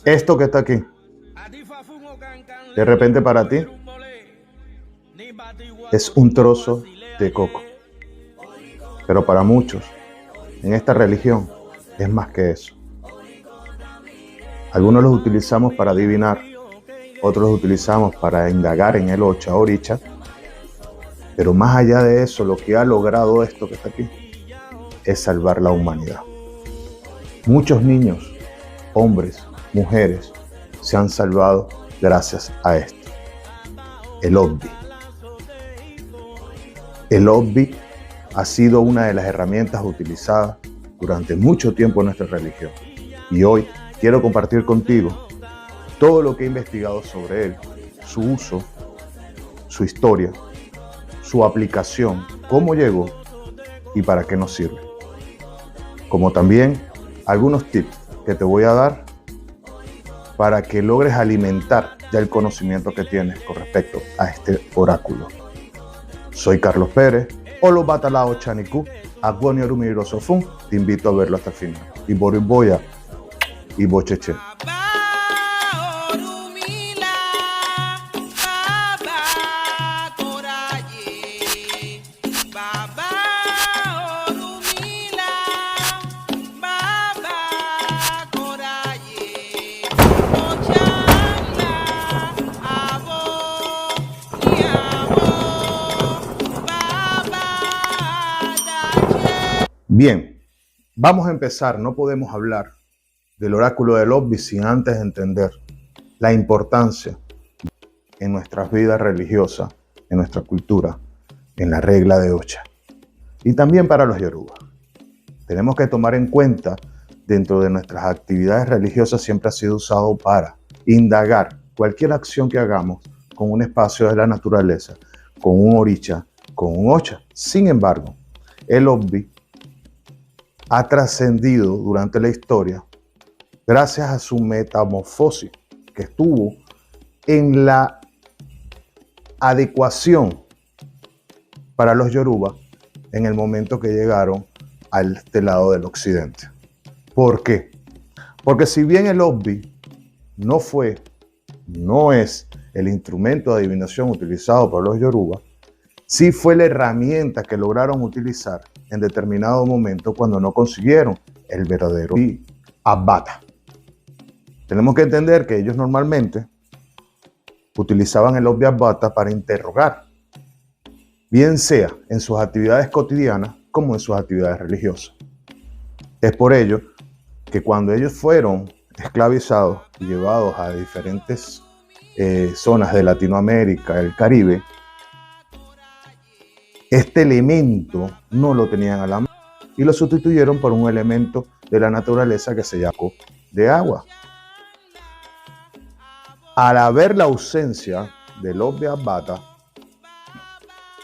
Esto que está aquí, de repente para ti, es un trozo de coco. Pero para muchos, en esta religión, es más que eso. Algunos los utilizamos para adivinar, otros los utilizamos para indagar en el Ocha Oricha, pero más allá de eso, lo que ha logrado esto que está aquí es salvar la humanidad. Muchos niños, hombres, mujeres, se han salvado gracias a esto. El Obvi. El Obvi ha sido una de las herramientas utilizadas durante mucho tiempo en nuestra religión. Y hoy quiero compartir contigo todo lo que he investigado sobre él, su uso, su historia, su aplicación, cómo llegó y para qué nos sirve. Como también algunos tips que te voy a dar para que logres alimentar ya el conocimiento que tienes con respecto a este oráculo. Soy Carlos Pérez, Olo Batalao Chaniku, Aguonio Rumiro Sofun, te invito a verlo hasta el final. Y Boriboya y Bocheche. Bien, vamos a empezar. No podemos hablar del oráculo del Obvi sin antes entender la importancia en nuestras vidas religiosas, en nuestra cultura, en la regla de Ocha. Y también para los Yoruba. Tenemos que tomar en cuenta, dentro de nuestras actividades religiosas siempre ha sido usado para indagar cualquier acción que hagamos con un espacio de la naturaleza, con un Oricha, con un Ocha. Sin embargo, el Obvi ha trascendido durante la historia gracias a su metamorfosis que estuvo en la adecuación para los Yoruba en el momento que llegaron a este lado del occidente. ¿Por qué? Porque si bien el Obvi no es el instrumento de adivinación utilizado por los Yoruba, sí fue la herramienta que lograron utilizar en determinado momento cuando no consiguieron el verdadero Abata. Tenemos que entender que ellos normalmente utilizaban el Obvi Abata para interrogar, bien sea en sus actividades cotidianas como en sus actividades religiosas. Es por ello que cuando ellos fueron esclavizados y llevados a diferentes zonas de Latinoamérica, el Caribe, este elemento no lo tenían a la mano y lo sustituyeron por un elemento de la naturaleza que se llamó de agua. Al haber la ausencia del Obvi Abata,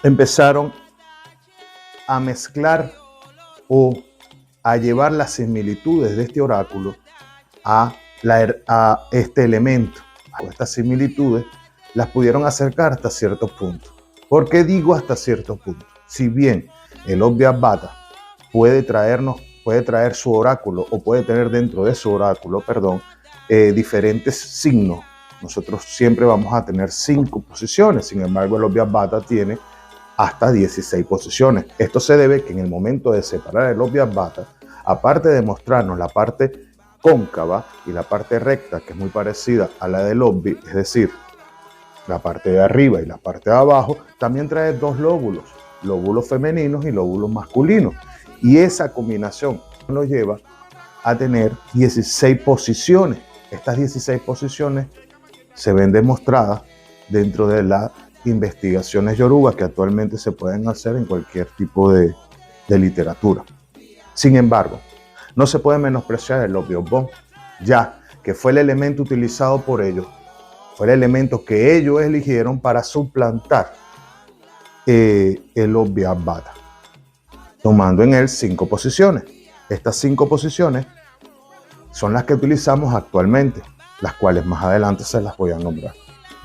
empezaron a mezclar o a llevar las similitudes de este oráculo a este elemento. Estas similitudes las pudieron acercar hasta cierto punto. ¿Por qué digo hasta cierto punto? Si bien el Obvi Abata puede traer su oráculo o puede tener dentro de su oráculo, diferentes signos. Nosotros siempre vamos a tener 5 posiciones. Sin embargo, el Obvi Abata tiene hasta 16 posiciones. Esto se debe que en el momento de separar el Obvi Abata, aparte de mostrarnos la parte cóncava y la parte recta, que es muy parecida a la del Obvi, es decir, la parte de arriba y la parte de abajo, también trae 2 lóbulos femeninos y lóbulos masculinos. Y esa combinación nos lleva a tener 16 posiciones. Estas 16 posiciones se ven demostradas dentro de las investigaciones yoruba que actualmente se pueden hacer en cualquier tipo de literatura. Sin embargo, no se puede menospreciar el Obvi Ogbon, ya que fue el elemento utilizado por ellos, fue el elemento que ellos eligieron para suplantar el Obvi Abata, tomando en él 5 posiciones. Estas 5 posiciones son las que utilizamos actualmente, las cuales más adelante se las voy a nombrar.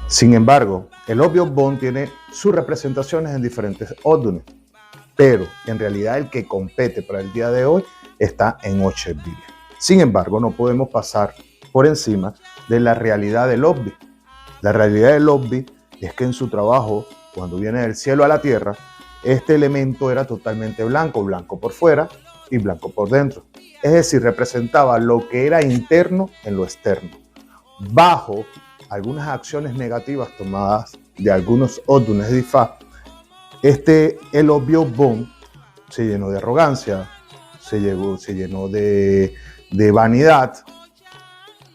Sin embargo, el Obvi Ogbon tiene sus representaciones en diferentes órdenes, pero en realidad el que compete para el día de hoy está en Ocheville. Sin embargo, no podemos pasar por encima de la realidad del Obbi. La realidad del Obbi es que en su trabajo, cuando viene del cielo a la tierra, este elemento era totalmente blanco, blanco por fuera y blanco por dentro. Es decir, representaba lo que era interno en lo externo. Bajo algunas acciones negativas tomadas de algunos Odunes de Ifá, el obvio Bon se llenó de arrogancia, se llenó de vanidad,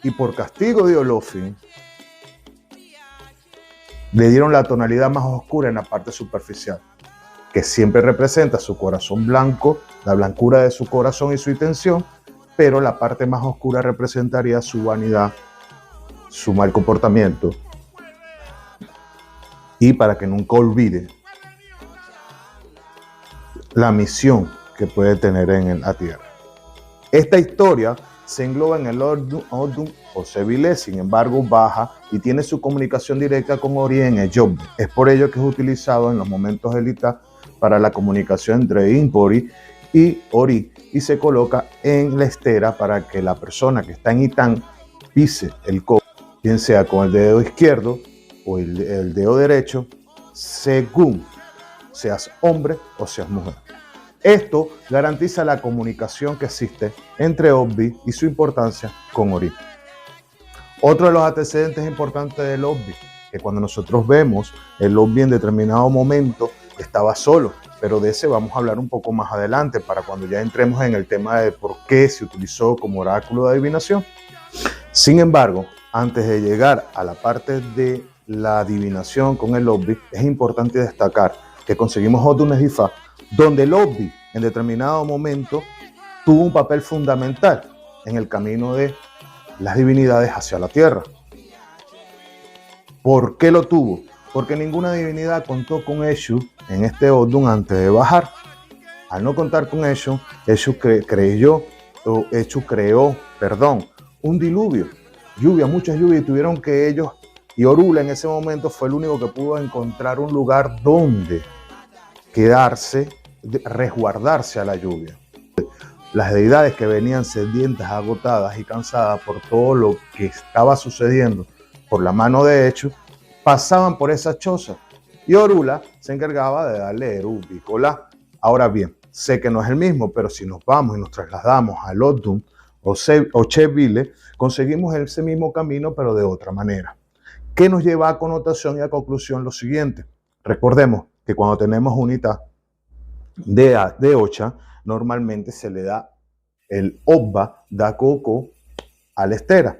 y por castigo de Olofin le dieron la tonalidad más oscura en la parte superficial, que siempre representa su corazón blanco, la blancura de su corazón y su intención, pero la parte más oscura representaría su vanidad, su mal comportamiento, y para que nunca olvide la misión que puede tener en la tierra. Esta historia se engloba en el Odun Ocheville, sin embargo baja y tiene su comunicación directa con Ori en Ejiobi. Es por ello que es utilizado en los momentos de Lita para la comunicación entre Impori y Ori, y se coloca en la estera para que la persona que está en Itán pise el coco, bien sea con el dedo izquierdo o el dedo derecho, según seas hombre o seas mujer. Esto garantiza la comunicación que existe entre Obbi y su importancia con Ori. Otro de los antecedentes importantes del Obbi, que cuando nosotros vemos el Obbi en determinado momento estaba solo, pero de ese vamos a hablar un poco más adelante, para cuando ya entremos en el tema de por qué se utilizó como oráculo de adivinación. Sin embargo, antes de llegar a la parte de la adivinación con el Obbi, es importante destacar que conseguimos Odunes de Ifá donde el Obbi en determinado momento tuvo un papel fundamental en el camino de las divinidades hacia la tierra. ¿Por qué lo tuvo? Porque ninguna divinidad contó con Eshu en este Odun antes de bajar. Al no contar con Eshu, Eshu creó un diluvio, muchas lluvias, y tuvieron que ellos, y Orula en ese momento fue el único que pudo encontrar un lugar donde quedarse, resguardarse a la lluvia. Las deidades que venían sedientas, agotadas y cansadas por todo lo que estaba sucediendo por la mano de Eshu, pasaban por esa choza, y Orula se encargaba de darle Erubícola. Ahora bien, sé que no es el mismo, pero si nos vamos y nos trasladamos al Odun Ocheville, conseguimos ese mismo camino, pero de otra manera, que nos lleva a connotación y a conclusión lo siguiente. Recordemos que cuando tenemos unidad de Ocha, normalmente se le da el Obba da Coco a la estera.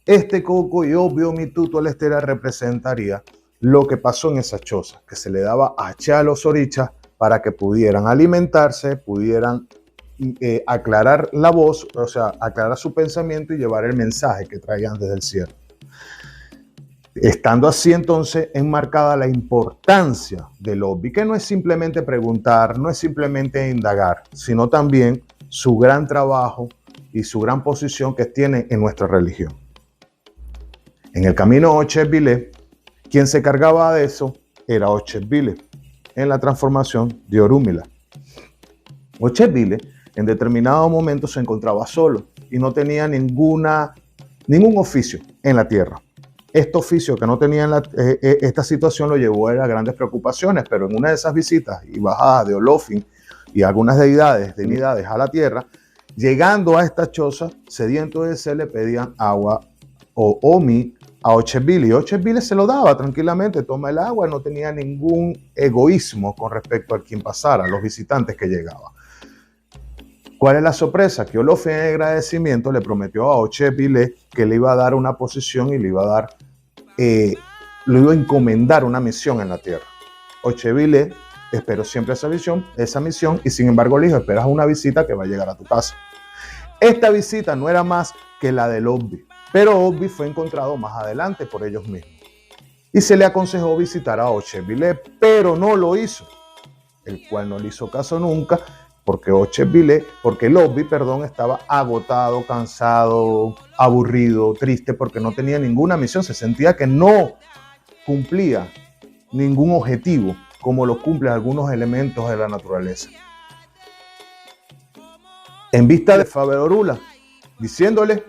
Este Coco y obvio mituto a la estera representaría lo que pasó en esa choza, que se le daba a los orichas para que pudieran alimentarse, pudieran aclarar la voz, o sea, aclarar su pensamiento y llevar el mensaje que traían desde el cielo. Estando así, entonces, enmarcada la importancia del Obbi, que no es simplemente preguntar, no es simplemente indagar, sino también su gran trabajo y su gran posición que tiene en nuestra religión. En el camino Ocheville, quien se cargaba de eso era Ocheville, en la transformación de Orúmila. Ocheville, en determinado momento, se encontraba solo y no tenía ningún oficio en la tierra. Este oficio que no tenía esta situación lo llevó a grandes preocupaciones, pero en una de esas visitas y bajadas de Olofin y algunas divinidades a la tierra, llegando a esta choza, sediento de sed, le pedían agua o Omi a Ocheville, y Ocheville se lo daba tranquilamente, toma el agua, no tenía ningún egoísmo con respecto a quien pasara, a los visitantes que llegaban. ¿Cuál es la sorpresa? Que Olofin en agradecimiento le prometió a Ocheville que le iba a dar una posición y le iba a dar, lo iba a encomendar una misión en la tierra. Ocheville esperó siempre esa misión, y sin embargo le dijo: esperas una visita que va a llegar a tu casa. Esta visita no era más que la del Obbi, pero Obbi fue encontrado más adelante por ellos mismos. Y se le aconsejó visitar a Ocheville, pero no lo hizo, el cual no le hizo caso nunca, porque el Obbi, estaba agotado, cansado, aburrido, triste, porque no tenía ninguna misión, se sentía que no cumplía ningún objetivo, como lo cumplen algunos elementos de la naturaleza. en vista de Faber Orula, diciéndole,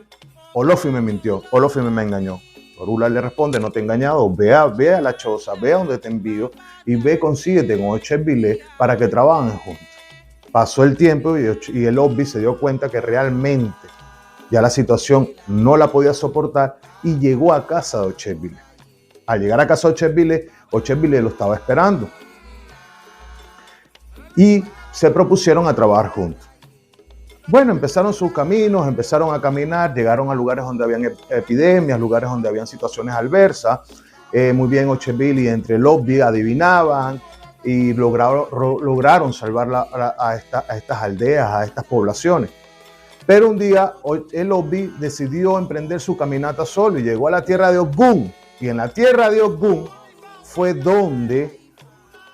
Olofi me mintió, Olofi me engañó. Orula le responde, no te he engañado, ve a la choza, ve a donde te envío y ve, consíguete con Ochevile para que trabajen juntos. Pasó el tiempo y el Obbi se dio cuenta que realmente ya la situación no la podía soportar y llegó a casa de Ochevile. Al llegar a casa de Ochevile lo estaba esperando y se propusieron a trabajar juntos. Bueno, empezaron sus caminos, empezaron a caminar, llegaron a lugares donde habían epidemias, lugares donde habían situaciones adversas. Muy bien, Ochevile y entre el Obbi adivinaban y lograron salvar a estas aldeas, a estas poblaciones. Pero un día el Obbi decidió emprender su caminata solo y llegó a la tierra de Ogun. Y en la tierra de Ogun fue donde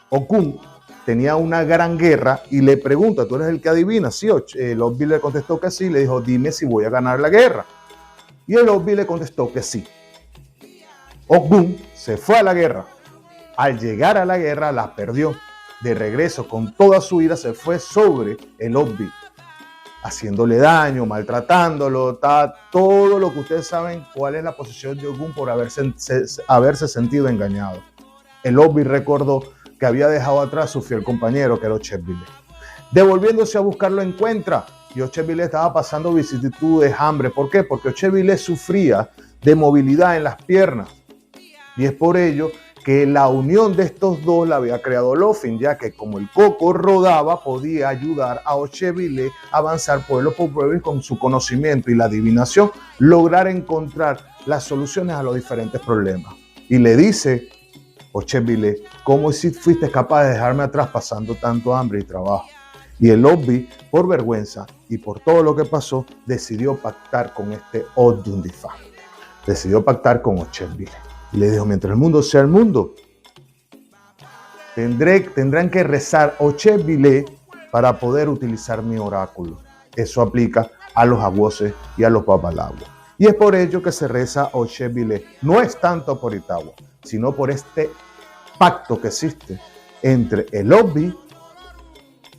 Ogun tenía una gran guerra y le pregunta, ¿tú eres el que adivina? Sí, el Obbi le contestó que sí, le dijo, dime si voy a ganar la guerra. Y el Obbi le contestó que sí. Ogun se fue a la guerra. Al llegar a la guerra la perdió. De regreso con toda su ira se fue sobre el Obbi, haciéndole daño, maltratándolo, todo lo que ustedes saben cuál es la posición de Ogun por haberse sentido engañado. El Obbi recordó que había dejado atrás su fiel compañero, que era Ochevile. Devolviéndose a buscarlo encuentra, y Ochevile estaba pasando vicisitudes, hambre. ¿Por qué? Porque Ochevile sufría de movilidad en las piernas, y es por ello que la unión de estos dos la había creado Olofin, ya que como el coco rodaba, podía ayudar a Ochevile a avanzar pueblo por pueblo y con su conocimiento y la adivinación lograr encontrar las soluciones a los diferentes problemas. Y le dice Ochevile, ¿cómo si fuiste capaz de dejarme atrás pasando tanto hambre y trabajo? Y el Obbi, por vergüenza y por todo lo que pasó, decidió pactar con este Odundifa. Decidió pactar con Ochevile. Y le dijo, mientras el mundo sea el mundo, tendrán que rezar Ochevile para poder utilizar mi oráculo. Eso aplica a los aguoses y a los babalaguas. Y es por ello que se reza Ochevile. No es tanto por Itagua, sino por este pacto que existe entre el Obbi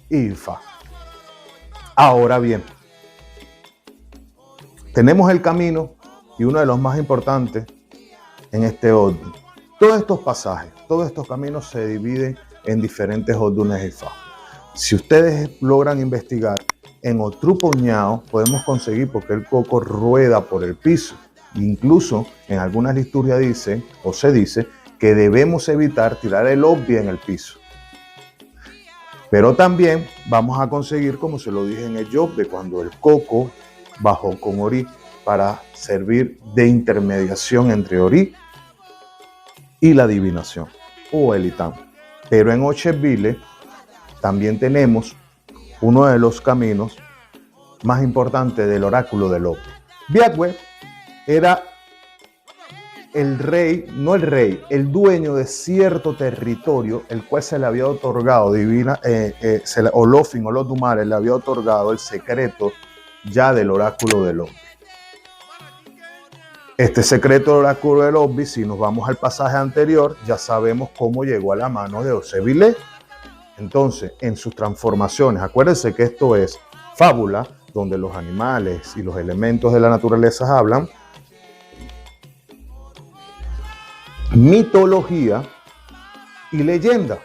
y Ifa. Ahora bien, tenemos el camino y uno de los más importantes en este Odun. Todos estos pasajes, todos estos caminos se dividen en diferentes Odunes Ifa. Si ustedes logran investigar, en Otrupoñao podemos conseguir porque el coco rueda por el piso. Incluso en algunas liturgias dice o se dice que debemos evitar tirar el Obbi en el piso. Pero también vamos a conseguir, como se lo dije en el Yobbe, cuando el coco bajó con Ori para servir de intermediación entre Ori y la adivinación o el Itán. Pero en Ochevile también tenemos uno de los caminos más importantes del oráculo del Obbi. Biagwe era el rey, no el rey, el dueño de cierto territorio, el cual se le había otorgado, Olofin o los Dumares le había otorgado el secreto ya del oráculo del Obbi. Este secreto del oráculo del Obbi, si nos vamos al pasaje anterior, ya sabemos cómo llegó a la mano de Ochevile. Entonces, en sus transformaciones, acuérdense que esto es fábula, donde los animales y los elementos de la naturaleza hablan, mitología y leyenda,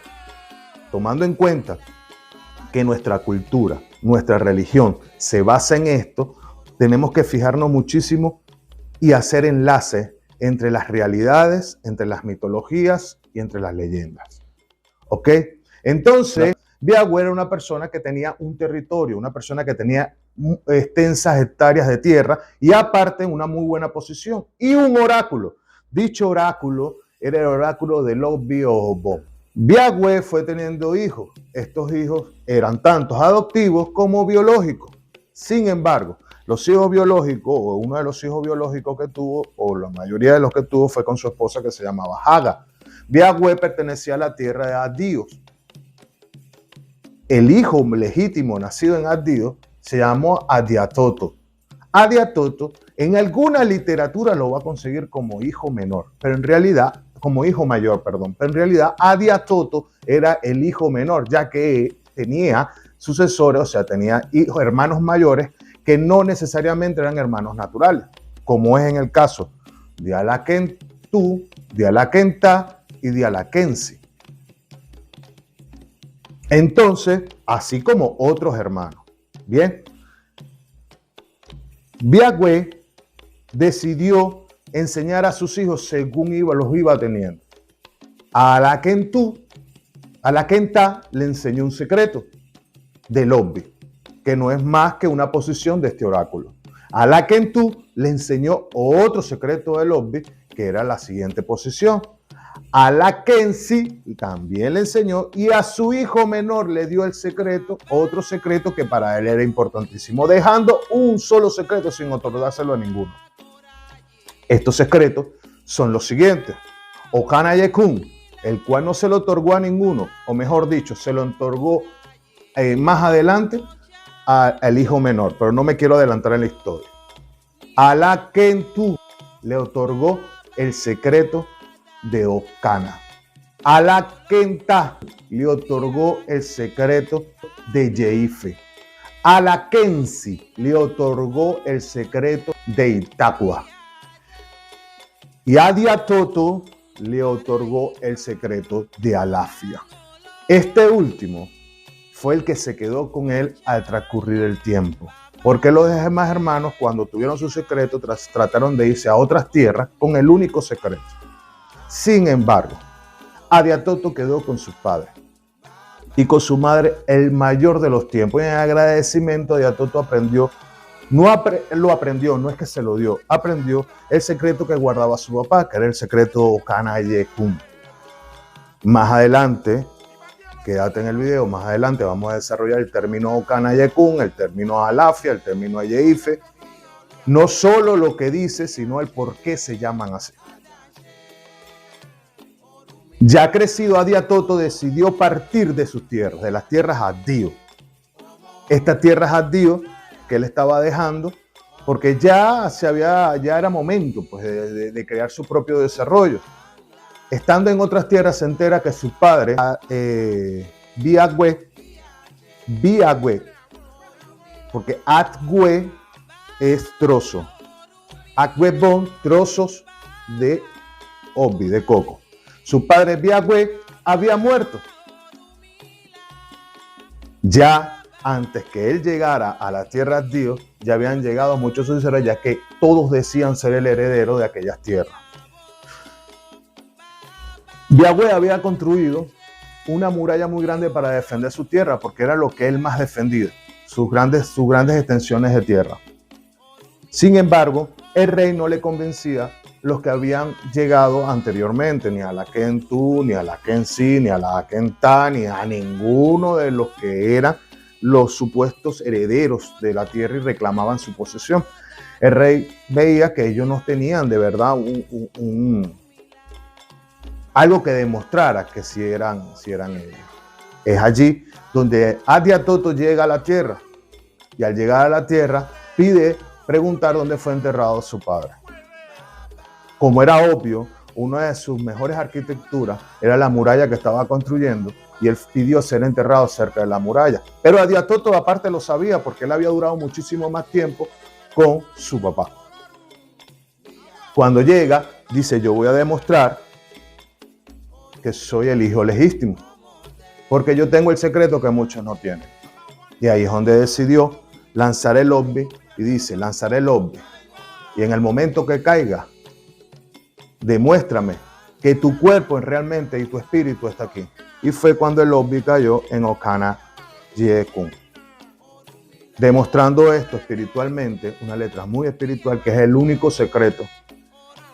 tomando en cuenta que nuestra cultura, nuestra religión se basa en esto, tenemos que fijarnos muchísimo y hacer enlaces entre las realidades, entre las mitologías y entre las leyendas. ¿Ok? Entonces, Biagwe era una persona que tenía un territorio, una persona que tenía extensas hectáreas de tierra y aparte una muy buena posición y un oráculo. Dicho oráculo era el oráculo del Obbi o Obon. Biagwe fue teniendo hijos. Estos hijos eran tantos adoptivos como biológicos. Sin embargo, los hijos biológicos, o uno de los hijos biológicos que tuvo, o la mayoría de los que tuvo, fue con su esposa que se llamaba Haga. Biagwe pertenecía a la tierra de Adíos. El hijo legítimo nacido en Adíos se llamó Adiatoto. Adiatoto en alguna literatura lo va a conseguir como hijo menor, pero en realidad, como hijo mayor, perdón, pero en realidad Adiatoto era el hijo menor, ya que tenía sucesores, o sea, tenía hijos, hermanos mayores que no necesariamente eran hermanos naturales, como es en el caso de Alakentu, de Alakenta y de Alakensi. Entonces, así como otros hermanos. Bien, Biagüe decidió enseñar a sus hijos según los iba teniendo. A Alakenta le enseñó un secreto del Obbi, que no es más que una posición de este oráculo. A Alakentu le enseñó otro secreto del Obbi, que era la siguiente posición. A Alakensi también le enseñó, y a su hijo menor le dio el secreto, otro secreto que para él era importantísimo, dejando un solo secreto sin otorgárselo a ninguno. Estos secretos son los siguientes. Okana Yekun, el cual no se lo otorgó a ninguno, o mejor dicho, se lo otorgó más adelante al hijo menor, pero no me quiero adelantar en la historia. Alakentu le otorgó el secreto de Okana. Alakenta le otorgó el secreto de Yeife. Alakensi le otorgó el secreto de Itakua. Y Adiatoto le otorgó el secreto de Alafia. Este último fue el que se quedó con él al transcurrir el tiempo, porque los demás hermanos, cuando tuvieron su secreto, trataron de irse a otras tierras con el único secreto. Sin embargo, Adiatoto quedó con sus padres y con su madre el mayor de los tiempos. Y en agradecimiento, Adiatoto aprendió, no es que se lo dio, aprendió el secreto que guardaba su papá, que era el secreto Okana Yekun. Más adelante, quédate en el video, más adelante vamos a desarrollar el término Okana Yekun, el término Alafia, el término Yeife. No solo lo que dice, sino el por qué se llaman así. Ya crecido, Adiatoto decidió partir de sus tierras, de las tierras Addío. Estas tierras Addío que él estaba dejando, porque ya era momento pues, de crear su propio desarrollo. Estando en otras tierras, se entera que su padre, Biagüe, porque Atgüe es trozo, Agüebón, trozos de Obbi, de coco. Su padre Biagüe había muerto. Ya antes que él llegara a la tierra de Dios, ya habían llegado muchos sucesores, ya que todos decían ser el heredero de aquellas tierras. Biagüe había construido una muralla muy grande para defender su tierra, porque era lo que él más defendía, sus grandes extensiones de tierra. Sin embargo, el rey no le convencía los que habían llegado anteriormente, ni a Alakentu, ni a Alakensi, ni a Alakenta, ni a ninguno de los que eran los supuestos herederos de la tierra y reclamaban su posesión. El rey veía que ellos no tenían de verdad algo que demostrara que si eran ellos. Es allí donde Adiatoto llega a la tierra, y al llegar a la tierra pide preguntar dónde fue enterrado su padre. Como era obvio, una de sus mejores arquitecturas era la muralla que estaba construyendo, y él pidió ser enterrado cerca de la muralla. Pero Adiatoto aparte lo sabía, porque él había durado muchísimo más tiempo con su papá. Cuando llega, dice: yo voy a demostrar que soy el hijo legítimo, porque yo tengo el secreto que muchos no tienen. Y ahí es donde decidió lanzar el Obbi, y dice: lanzaré el Obbi, y en el momento que caiga, demuéstrame que tu cuerpo realmente y tu espíritu está aquí. Y fue cuando el Obbi cayó en Okana Yekun, demostrando esto espiritualmente, una letra muy espiritual, que es el único secreto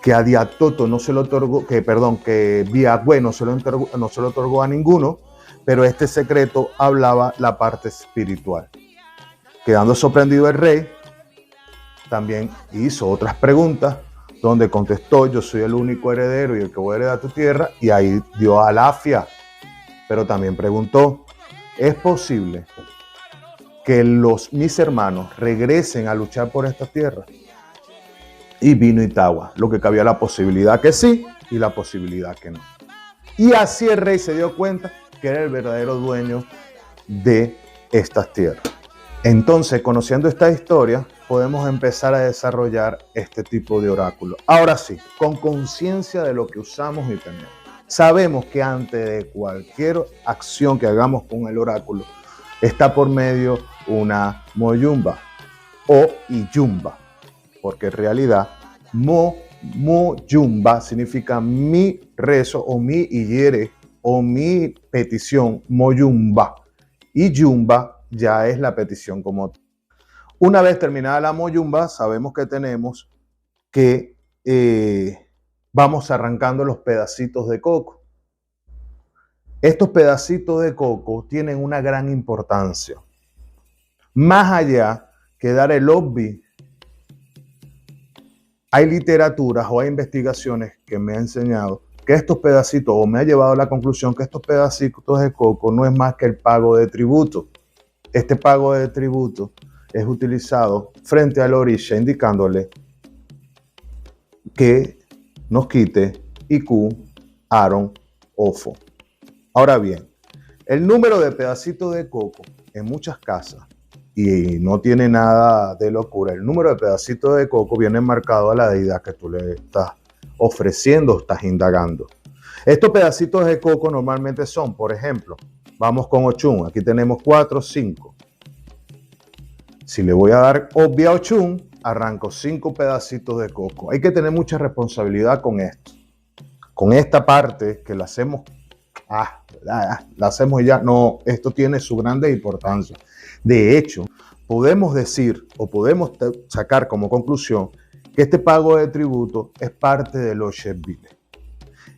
que Adiatoto no se lo otorgó, que Biagüe no se lo otorgó a ninguno, pero este secreto hablaba la parte espiritual. Quedando sorprendido el rey, también hizo otras preguntas, donde contestó: yo soy el único heredero y el que voy a heredar tu tierra, y ahí dio Alafia. Pero también preguntó: ¿es posible que mis hermanos regresen a luchar por esta tierra? Y vino Itakua, lo que cabía la posibilidad que sí y la posibilidad que no. Y así el rey se dio cuenta que era el verdadero dueño de estas tierras. Entonces, conociendo esta historia, podemos empezar a desarrollar este tipo de oráculo. Ahora sí, con conciencia de lo que usamos y tenemos. Sabemos que antes de cualquier acción que hagamos con el oráculo, está por medio una moyumba o iyumba, porque en realidad moyumba significa mi rezo o mi iyere o mi petición, moyumba. Iyumba ya es la petición como tal. Una vez terminada la moyumba, sabemos que tenemos que vamos arrancando los pedacitos de coco. Estos pedacitos de coco tienen una gran importancia. Más allá que dar el obvi, hay literaturas o hay investigaciones que me han enseñado que estos pedacitos, o me ha llevado a la conclusión que estos pedacitos de coco no es más que el pago de tributo. Este pago de tributo es utilizado frente al orisha, indicándole que nos quite Iku, Aron, Ofo. Ahora bien, el número de pedacitos de coco en muchas casas, y no tiene nada de locura, el número de pedacitos de coco viene marcado a la deidad que tú le estás ofreciendo, estás indagando. Estos pedacitos de coco normalmente son, por ejemplo, vamos con Ochun, aquí tenemos 4, 5. Si le voy a dar obvia a Ochun, arranco 5 pedacitos de coco. Hay que tener mucha responsabilidad con esto. Con esta parte que la hacemos, la hacemos ya. No, esto tiene su grande importancia. De hecho, podemos decir o podemos sacar como conclusión que este pago de tributo es parte del Ochevile.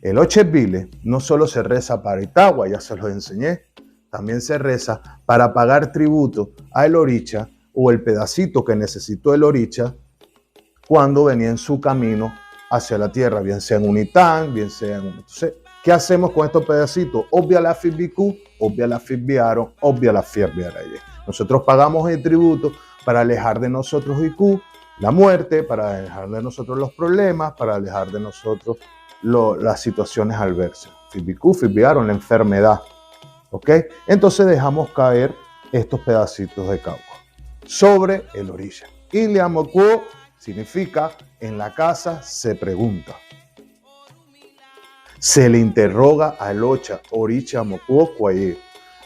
El Ochevile no solo se reza para Itagua, ya se los enseñé, también se reza para pagar tributo al oricha o el pedacito que necesitó el oricha cuando venía en su camino hacia la tierra, bien sea en un itán, bien sea en un... Entonces, ¿qué hacemos con estos pedacitos? Obvia la fibiku, obvia la fibiaron, obvia la fierbiaraye. Nosotros pagamos el tributo para alejar de nosotros Iku, la muerte, para alejar de nosotros los problemas, para alejar de nosotros las situaciones adversas. Fibiku, fibiaron, la enfermedad. ¿Ok? Entonces dejamos caer estos pedacitos de cauco sobre el orilla. Iliamokuo significa en la casa se pregunta. Se le interroga al ocha, oricha, mokuo, cuaye.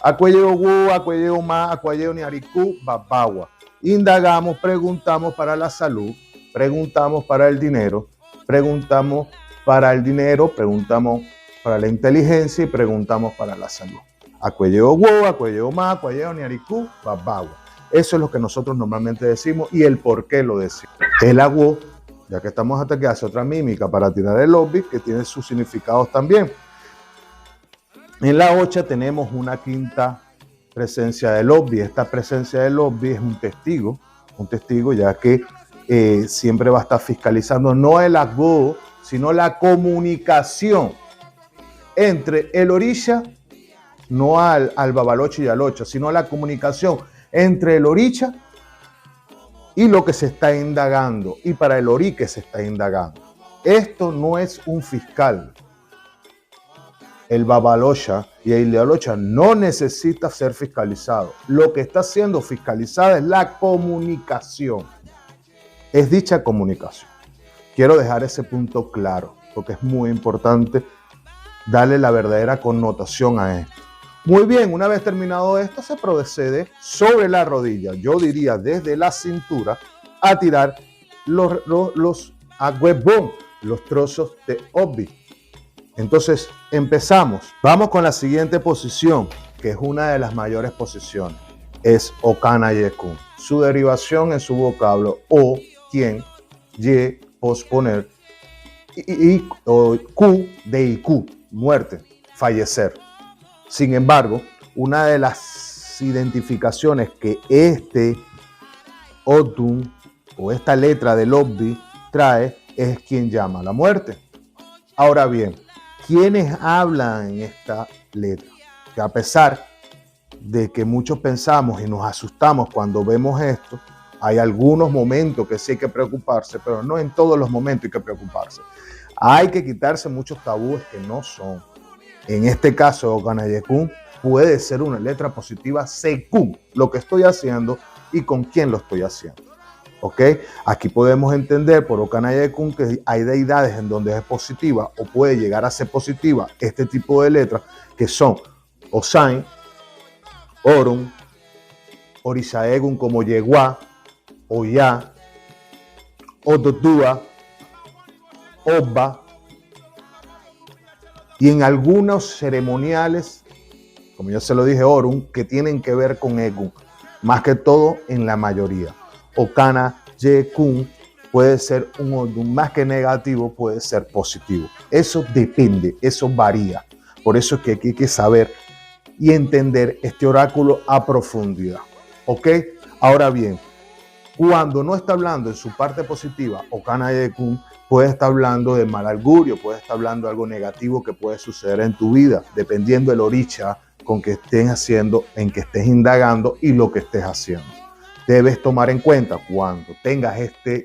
Acuelleo wu, acuelleo ma, acuelleo ni ariku, babagua. Indagamos, preguntamos para la salud, preguntamos para el dinero, preguntamos para la inteligencia y preguntamos para la salud. Acuelleo wu, acuelleo ma, acuelleo ni ariku, babagua. Eso es lo que nosotros normalmente decimos y el por qué lo decimos. El agua, ya que estamos hasta que hace otra mímica para tirar el obvi, que tiene sus significados también. En la ocha tenemos una quinta presencia del obvi. Esta presencia del obvi es un testigo ya que siempre va a estar fiscalizando no el agua, sino la comunicación entre el orisha, no al babaloche y al ocha, sino la comunicación entre el oricha y lo que se está indagando, y para el orí que se está indagando. Esto no es un fiscal. El babalocha y el ideolocha no necesita ser fiscalizado. Lo que está siendo fiscalizada es la comunicación. Es dicha comunicación. Quiero dejar ese punto claro, porque es muy importante darle la verdadera connotación a esto. Muy bien, una vez terminado esto, se procede sobre la rodilla, yo diría desde la cintura, a tirar los agüebón, los trozos de obvi. Entonces, empezamos. Vamos con la siguiente posición, que es una de las mayores posiciones. Es Okana Yekun. Su derivación en su vocablo, o, quien, ye, posponer, y ku, de iku, muerte, fallecer. Sin embargo, una de las identificaciones que este Otun o esta letra del obvi trae es quien llama a la muerte. Ahora bien, ¿quiénes hablan en esta letra? Que a pesar de que muchos pensamos y nos asustamos cuando vemos esto, hay algunos momentos que sí hay que preocuparse, pero no en todos los momentos hay que preocuparse. Hay que quitarse muchos tabúes que no son. En este caso, Okana Yekun puede ser una letra positiva según lo que estoy haciendo y con quién lo estoy haciendo. ¿Ok? Aquí podemos entender por Okana-Yekun que hay deidades en donde es positiva o puede llegar a ser positiva este tipo de letras que son Osain, Orun, Orisha-Egun como Yeguá, Oya, Ododua, Oba, y en algunos ceremoniales, como yo se lo dije, Orun, que tienen que ver con Egun, más que todo en la mayoría. Okana-Yekun puede ser un Odun más que negativo, puede ser positivo. Eso depende, eso varía. Por eso es que aquí hay que saber y entender este oráculo a profundidad. ¿Ok? Ahora bien, cuando no está hablando en su parte positiva, Okana-Yekun puede estar hablando de mal augurio, puede estar hablando de algo negativo que puede suceder en tu vida, dependiendo del orisha con que estés haciendo, en que estés indagando y lo que estés haciendo. Debes tomar en cuenta cuando tengas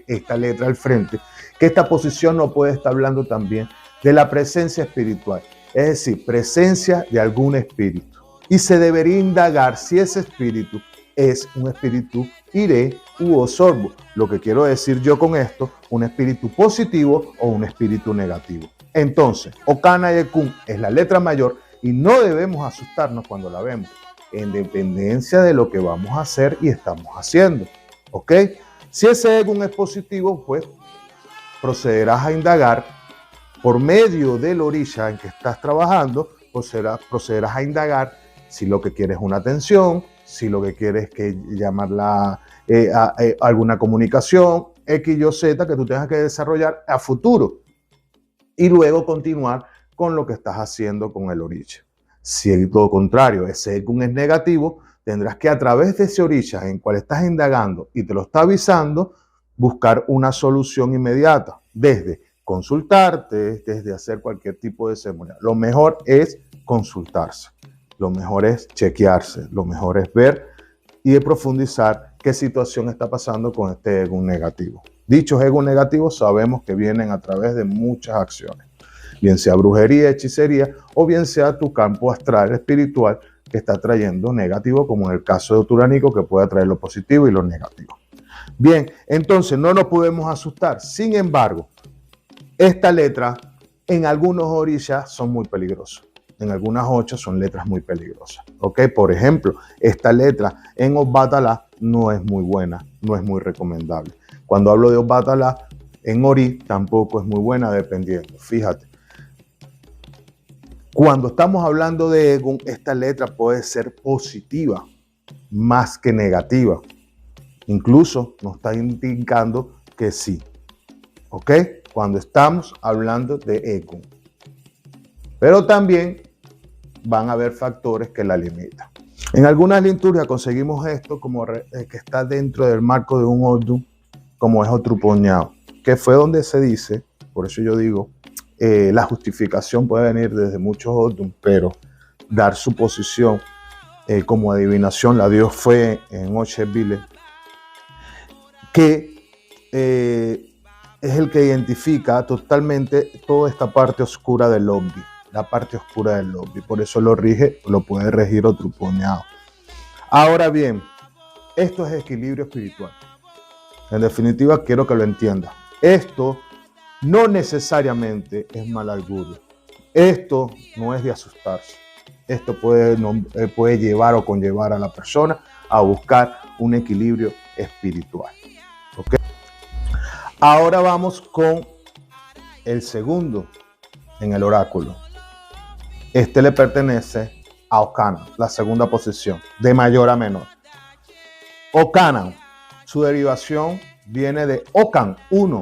esta letra al frente, que esta posición no puede estar hablando también de la presencia espiritual, es decir, presencia de algún espíritu. Y se debería indagar si ese espíritu es un espíritu Ire u Osorbo. Lo que quiero decir yo con esto, un espíritu positivo o un espíritu negativo. Entonces, Okana-Yekun es la letra mayor y no debemos asustarnos cuando la vemos, en dependencia de lo que vamos a hacer y estamos haciendo. ¿Ok? Si ese Egun es positivo, pues procederás a indagar por medio del orisha en que estás trabajando, procederás a indagar si lo que quieres es una atención, si lo que quieres es que llamarla alguna comunicación, X, Y, Z, que tú tengas que desarrollar a futuro. Y luego continuar con lo que estás haciendo con el orisha. Si es todo contrario, ese Egun es negativo, tendrás que a través de ese orisha en cual estás indagando y te lo está avisando, buscar una solución inmediata, desde consultarte, desde hacer cualquier tipo de ceremonia. Lo mejor es consultarse. Lo mejor es chequearse, lo mejor es ver y profundizar qué situación está pasando con este Egun negativo. Dichos Egun negativos sabemos que vienen a través de muchas acciones, bien sea brujería, hechicería o bien sea tu campo astral espiritual que está trayendo negativo, como en el caso de Oturánico, que puede traer lo positivo y lo negativo. Bien, entonces no nos podemos asustar. Sin embargo, esta letra en algunos orishas son muy peligrosas. En algunas 8 son letras muy peligrosas. ¿Ok? Por ejemplo, esta letra en Obatala no es muy buena, no es muy recomendable. Cuando hablo de Obatala, en Ori tampoco es muy buena, dependiendo. Fíjate. Cuando estamos hablando de Egun, esta letra puede ser positiva más que negativa. Incluso nos está indicando que sí. ¿Ok? Cuando estamos hablando de Egun. Pero también van a haber factores que la limitan. En algunas liturgias conseguimos esto como que está dentro del marco de un Odun, como es Otrupoñao, que fue donde se dice, por eso yo digo, la justificación puede venir desde muchos Odun, pero dar su posición como adivinación la dio fue en Ocheville, que es el que identifica totalmente toda esta parte oscura del lobby. La parte oscura del lobby, por eso lo puede regir Otrupoñao. Ahora bien, esto es equilibrio espiritual. En definitiva, quiero que lo entiendas. Esto no necesariamente es mal augurio. Esto no es de asustarse. Esto puede llevar o conllevar a la persona a buscar un equilibrio espiritual. ¿Okay? Ahora vamos con el segundo en el oráculo. Este le pertenece a Okana, la segunda posición, de mayor a menor. Okana, su derivación viene de Okan, uno,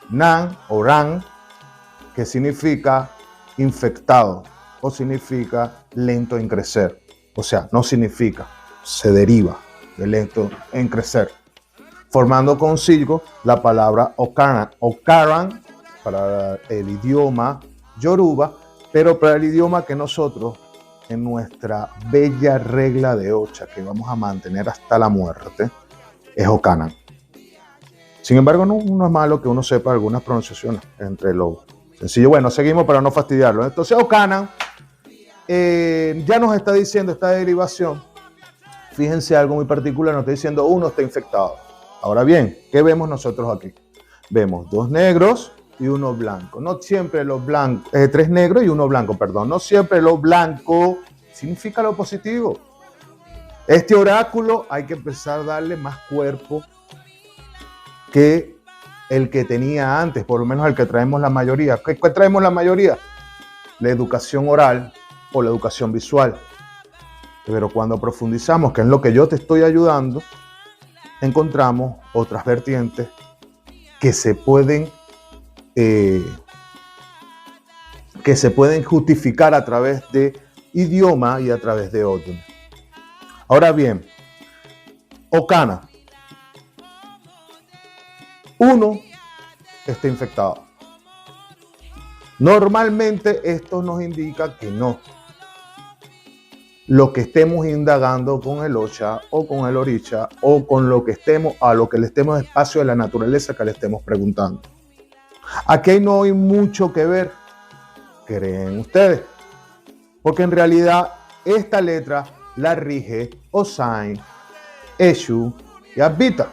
Nan o Ran, que significa infectado o significa lento en crecer. O sea, no significa, se deriva de lento en crecer. Formando consigo la palabra Okana, Okaran para el idioma Yoruba, pero para el idioma que nosotros, en nuestra bella regla de Ocha, que vamos a mantener hasta la muerte, es Okana. Sin embargo, no es malo que uno sepa algunas pronunciaciones entre lo sencillo. Bueno, seguimos para no fastidiarlo. Entonces, Okana ya nos está diciendo esta derivación, fíjense algo muy particular, nos está diciendo uno está infectado. Ahora bien, ¿qué vemos nosotros aquí? Vemos 2 negros y 1 blanco. No siempre los blancos, 3 negros y 1 blanco, perdón. No siempre lo blanco significa lo positivo. Este oráculo hay que empezar a darle más cuerpo que el que tenía antes, por lo menos el que traemos la mayoría. ¿Qué traemos la mayoría? La educación oral o la educación visual. Pero cuando profundizamos, que es lo que yo te estoy ayudando, encontramos otras vertientes que se pueden justificar a través de idioma y a través de otro. Ahora bien, Okana. Uno está infectado. Normalmente esto nos indica que no. Lo que estemos indagando con el Ocha o con el Oricha o con lo que estemos, a lo que le estemos espacio de la naturaleza que le estemos preguntando. Aquí no hay mucho que ver, creen ustedes, porque en realidad esta letra la rige Osain, Eshu y Advita.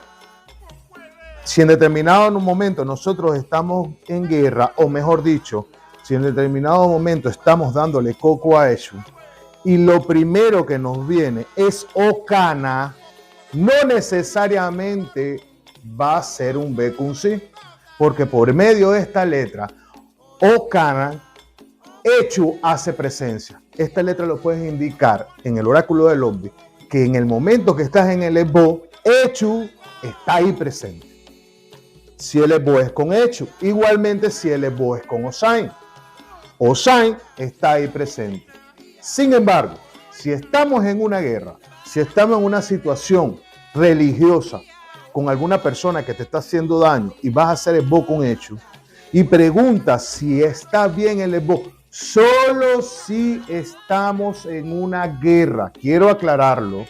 Si en determinado momento nosotros estamos en guerra, o mejor dicho, si en determinado momento estamos dándole coco a Eshu, y lo primero que nos viene es Okana, no necesariamente va a ser un B con C, porque por medio de esta letra, Okana, Eshu hace presencia. Esta letra lo puedes indicar en el oráculo del Ombi, que en el momento que estás en el Esbo, Eshu está ahí presente. Si el Esbo es con Eshu, igualmente si el Esbo es con Osain, Osain está ahí presente. Sin embargo, si estamos en una guerra, si estamos en una situación religiosa con alguna persona que te está haciendo daño y vas a hacer Esbo con Eshu y preguntas si está bien el Esbo, solo si estamos en una guerra. Quiero aclararlo.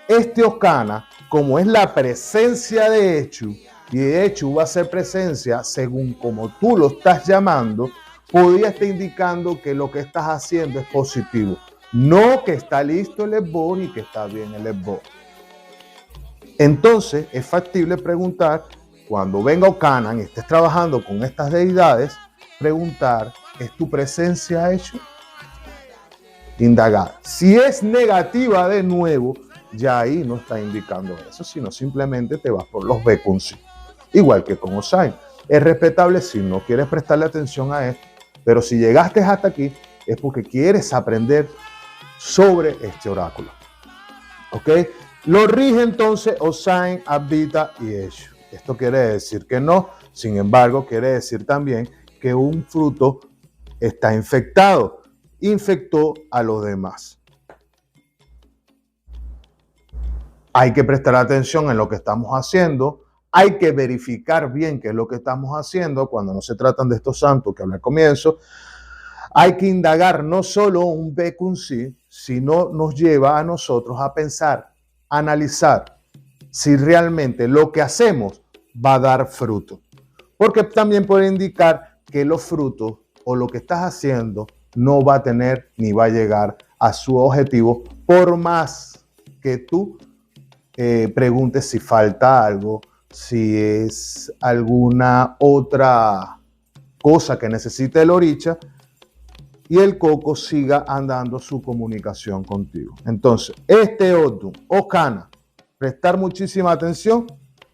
Este Okana, como es la presencia de Eshu, y de hecho va a ser presencia según como tú lo estás llamando, podría estar indicando que lo que estás haciendo es positivo. No que está listo el Esbo ni que está bien el Esbo. Entonces es factible preguntar, cuando venga Okana y estés trabajando con estas deidades, preguntar, ¿es tu presencia Eshu? Indagar. Si es negativa de nuevo, ya ahí no está indicando eso, sino simplemente te vas por los B con C. Igual que con Osain. Es respetable si no quieres prestarle atención a esto, pero si llegaste hasta aquí es porque quieres aprender sobre este oráculo. ¿Ok? Lo rige entonces Osain, Advita y Eshu. Esto quiere decir que no, sin embargo, quiere decir también que un fruto está infectado. Infectó a los demás. Hay que prestar atención en lo que estamos haciendo. Hay que verificar bien qué es lo que estamos haciendo cuando no se tratan de estos santos que hablé al comienzo. Hay que indagar no solo un B con C, sino nos lleva a nosotros a pensar, a analizar si realmente lo que hacemos va a dar fruto. Porque también puede indicar que los frutos o lo que estás haciendo no va a tener ni va a llegar a su objetivo, por más que tú preguntes si falta algo, si es alguna otra cosa que necesite el Oricha y el Coco siga andando su comunicación contigo. Entonces, este Odun, Okana, prestar muchísima atención,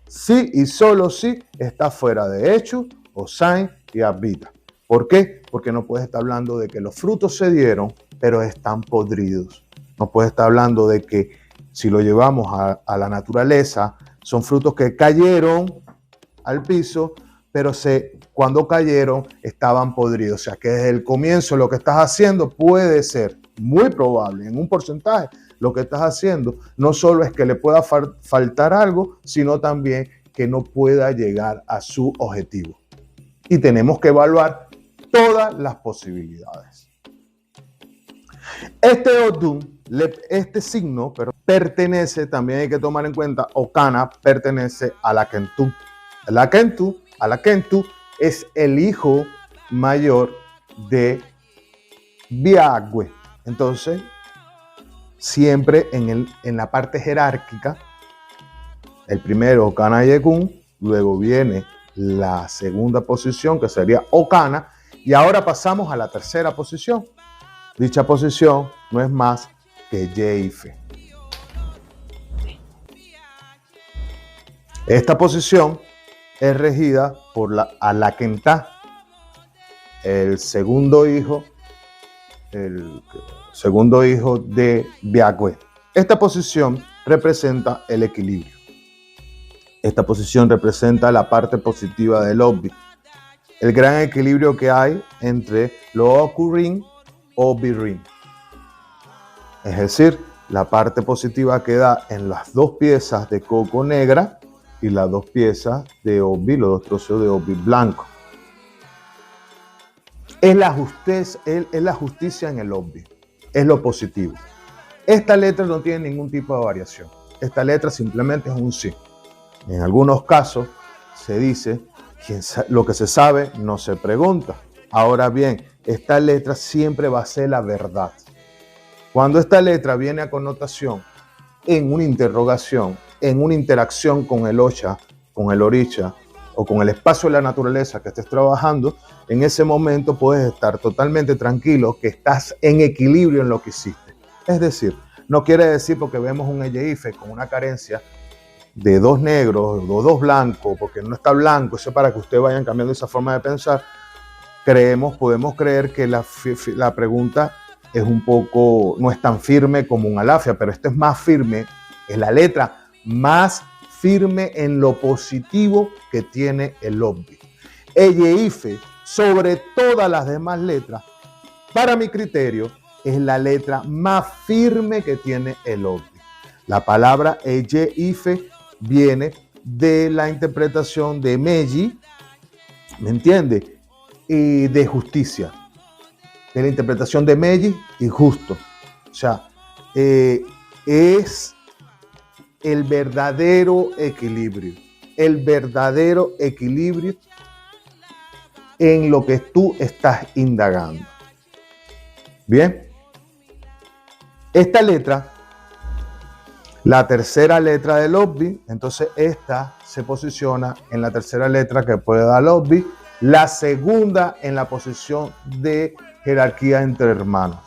sí y solo sí está fuera de Eshu, Osain y Advita. ¿Por qué? Porque no puedes estar hablando de que los frutos se dieron, pero están podridos. No puedes estar hablando de que si lo llevamos a la naturaleza, son frutos que cayeron al piso, pero cuando cayeron estaban podridos. O sea que desde el comienzo lo que estás haciendo puede ser, muy probable, en un porcentaje, lo que estás haciendo no solo es que le pueda faltar algo, sino también que no pueda llegar a su objetivo. Y tenemos que evaluar todas las posibilidades. Este Odun, este signo, pero pertenece, también hay que tomar en cuenta, Okana pertenece a la Kentu. La Kentu es el hijo mayor de Biagwe. Entonces, siempre en la parte jerárquica, el primero Okana Yekun, luego viene la segunda posición que sería Okana, y ahora pasamos a la tercera posición. Dicha posición no es más que Ye-Ife. Esta posición es regida por la Alakentá, el segundo hijo de Biakwe. Esta posición representa el equilibrio. Esta posición representa la parte positiva del Obbi, el gran equilibrio que hay entre lo Okurin o Birin. Es decir, la parte positiva que da en las dos piezas de coco negra y las dos piezas de Obbi, los dos trozos de Obbi blanco. Es la justicia en el Obbi, es lo positivo. Esta letra no tiene ningún tipo de variación. Esta letra simplemente es un sí. En algunos casos se dice que lo que se sabe no se pregunta. Ahora bien, esta letra siempre va a ser la verdad. Cuando esta letra viene a connotación en una interrogación, en una interacción con el Ocha, con el Orisha o con el espacio de la naturaleza que estés trabajando, en ese momento puedes estar totalmente tranquilo que estás en equilibrio en lo que hiciste. Es decir, no quiere decir porque vemos un Ye-Ife con una carencia de dos negros o dos blancos, porque no está blanco, eso es para que ustedes vayan cambiando esa forma de pensar. Podemos creer que la pregunta es un poco, no es tan firme como un alafia, pero esto es más firme, es la letra más firme en lo positivo que tiene el Obbi. Ye-Ife, sobre todas las demás letras, para mi criterio, es la letra más firme que tiene el Obbi. La palabra Ye-Ife viene de la interpretación de Meji, ¿me entiende? Y de justicia, de la interpretación de Meji y justo. O sea, es el verdadero equilibrio en lo que tú estás indagando. Bien, esta letra, la tercera letra del Obbi, entonces esta se posiciona en la tercera letra que puede dar el Obbi, la segunda en la posición de jerarquía entre hermanos.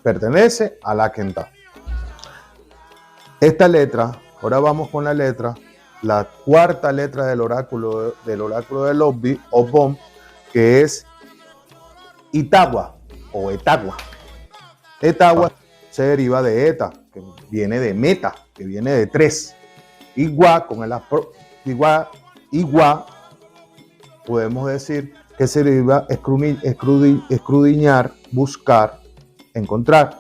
Pertenece a la Kenta. Esta letra, ahora vamos con la cuarta letra del oráculo del Obbi, Obom, que es Itawa o Etagua. Etagua se deriva de Eta, que viene de meta, que viene de 3. Igua, podemos decir que se deriva escudriñar, buscar, encontrar.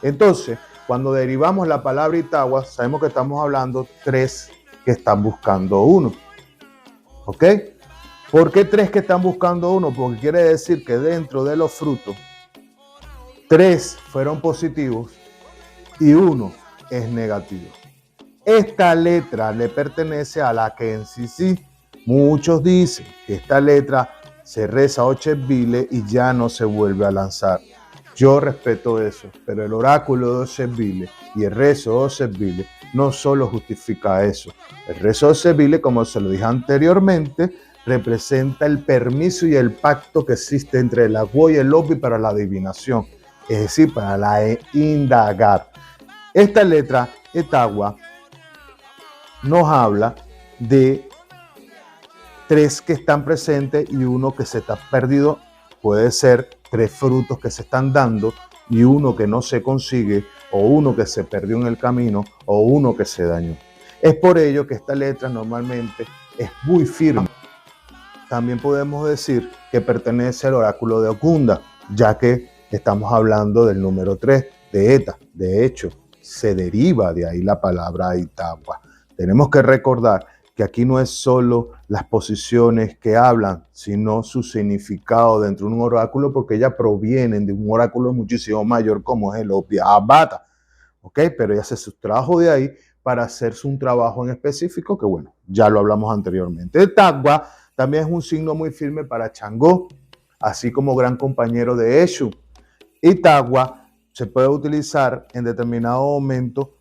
Entonces, cuando derivamos la palabra Itawa, sabemos que estamos hablando 3 que están buscando 1. ¿Ok? ¿Por qué 3 que están buscando 1? Porque quiere decir que dentro de los frutos, 3 fueron positivos y 1 es negativo. Esta letra le pertenece a la Kensisi. Muchos dicen que esta letra se reza 8 Bile y ya no se vuelve a lanzar. Yo respeto eso, pero el oráculo de 8 Bile y el rezo de 8 Bile no solo justifica eso. El rezo de 8 Bile, como se lo dije anteriormente, representa el permiso y el pacto que existe entre el Agua y el Obbi para la adivinación, es decir, para la indagar. Esta letra, Etagua, nos habla de 3 que están presentes y 1 que se está perdido. Puede ser 3 frutos que se están dando y 1 que no se consigue, o 1 que se perdió en el camino, o 1 que se dañó. Es por ello que esta letra normalmente es muy firme. También podemos decir que pertenece al oráculo de Okunda, ya que estamos hablando del número 3 de Eta. De hecho, se deriva de ahí la palabra Itawa. Tenemos que recordar que aquí no es solo las posiciones que hablan, sino su significado dentro de un oráculo, porque ellas provienen de un oráculo muchísimo mayor como es el Obbi Abata. ¿Ok? Pero ella hace su trabajo de ahí para hacerse un trabajo en específico que, bueno, ya lo hablamos anteriormente. El Tagua también es un signo muy firme para Changó, así como gran compañero de Eshu. Y Tagua se puede utilizar en determinado momento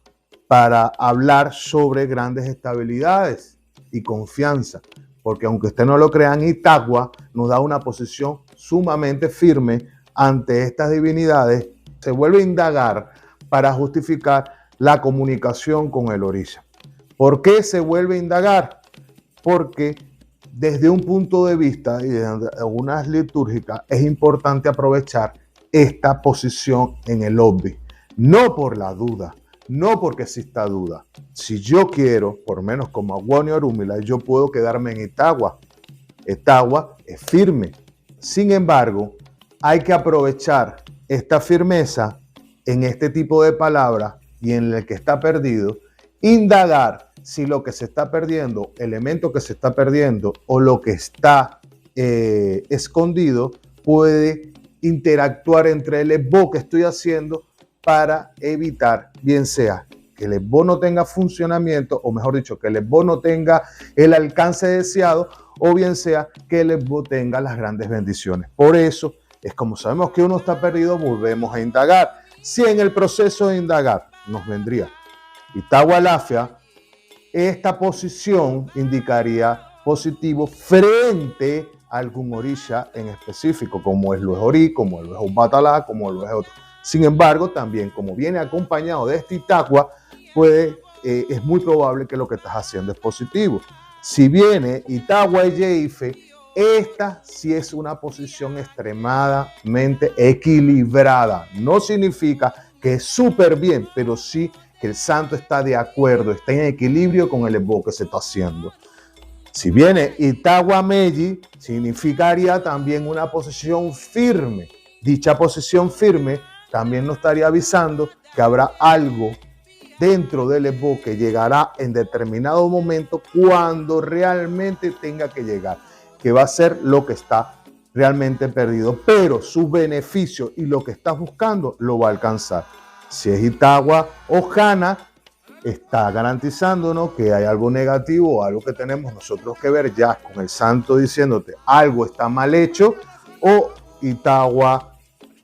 para hablar sobre grandes estabilidades y confianza, porque aunque usted no lo crea, Itagua nos da una posición sumamente firme ante estas divinidades. Se vuelve a indagar para justificar la comunicación con el orisha. ¿Por qué se vuelve a indagar? Porque desde un punto de vista y de algunas litúrgicas es importante aprovechar esta posición en el obvi, no por la duda, no porque exista duda. Si yo quiero, por menos como Agüonio Orúmila, yo puedo quedarme en Itagua. Itagua es firme. Sin embargo, hay que aprovechar esta firmeza en este tipo de palabras y en el que está perdido, indagar si lo que se está perdiendo, elemento que se está perdiendo o lo que está escondido puede interactuar entre el esbo que estoy haciendo para evitar, bien sea que el esbo no tenga funcionamiento, o mejor dicho, que el esbo no tenga el alcance deseado, o bien sea que el esbo tenga las grandes bendiciones. Por eso es como sabemos que uno está perdido, volvemos a indagar. Si en el proceso de indagar nos vendría Itagua Alafia, esta posición indicaría positivo frente a algún orisha en específico, como es Lues Orí, como lo es Obatalá, como lo es otro. Sin embargo, también como viene acompañado de este Itagua, es muy probable que lo que estás haciendo es positivo. Si viene Itagua y Yeife, esta sí es una posición extremadamente equilibrada. No significa que es súper bien, pero sí que el santo está de acuerdo, está en equilibrio con el esbo que se está haciendo. Si viene Itagua Meji, significaría también una posición firme. Dicha posición firme también nos estaría avisando que habrá algo dentro del esbo que llegará en determinado momento cuando realmente tenga que llegar, que va a ser lo que está realmente perdido, pero su beneficio y lo que estás buscando lo va a alcanzar. Si es Itagua o Jana, está garantizándonos que hay algo negativo o algo que tenemos nosotros que ver ya con el santo diciéndote algo está mal hecho, o Itagua